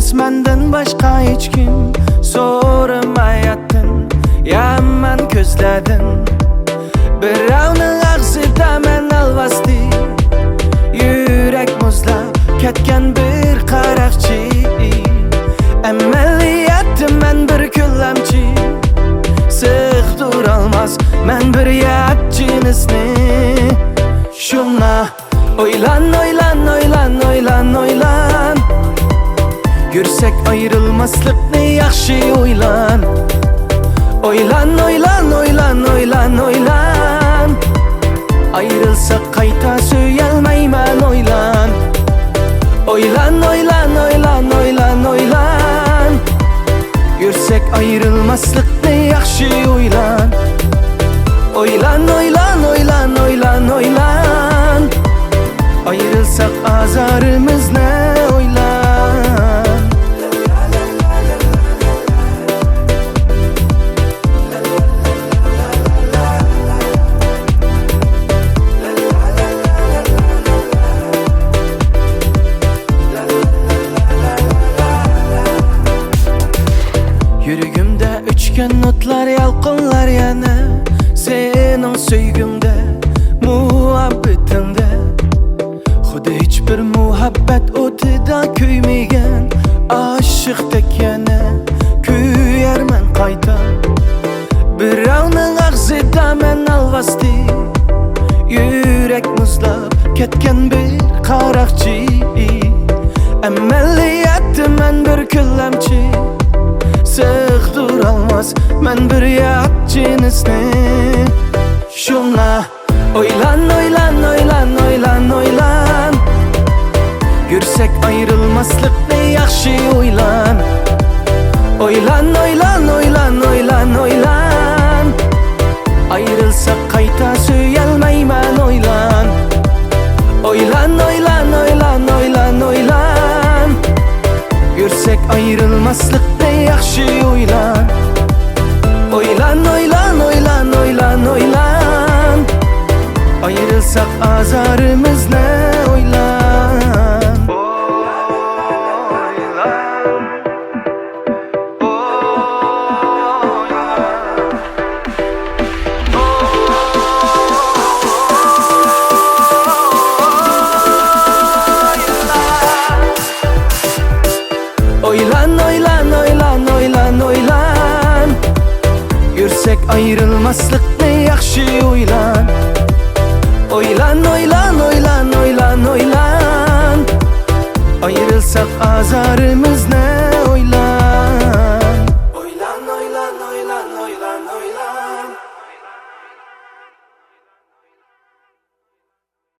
emas mendan başka hiç kim so'ramayatdin, ya men ko'zladim birovning og'zida men alvasti, yurak muzlab ketgan bir qaroqchi, amaliyatim men bir kullamchi, sig'dirolmas men bir yat jinisni. Shuna oylan oylan oylan oylan oylan, yursak ayrılmaslıkni yaxshi oylan. Oylan oylan oylan oylan oylan, ayrılsak qayta söyelmeymen oylan. Oylan oylan oylan oylan oylan, yursak ayrılmaslıkni yaxshi oylan. Oylan oylan oylan oylan oylan, ayrılsak azarımız ne oylan. Yürügümde üçgen notlar, yalqınlar yana senin söygümde, muhabbetinde. Xudo hiçbir muhabbet o'tida kuymagan aşıqdek yana kuyarman qayta. Birovning og'zida men alvasti, yurak muzlab ketgan bir qaroqchi, amaliyatim men bir kullamchi, sig'dirolmas men bir yat jinisni. Shuna oylan oylan oylan oylan oylan, yursak ayrılmaslıkni yaxshi oylan. Oylan oylan oylan oylan oylan, ayrılsak qayta söyelmeymen oylan. Oylan oylan oylan oylan oylan, yursak ayrılmaslıkni yaxshi oylan. Oylan oylan oylan oylan oylan, ayrılsak azarımız ne oylan. Oylan oylan oylan oylan oylan, yursak ayrılmaslıkni yaxshi oylan. Oylan oylan oylan oylan oylan, ayrılsak azarımız ne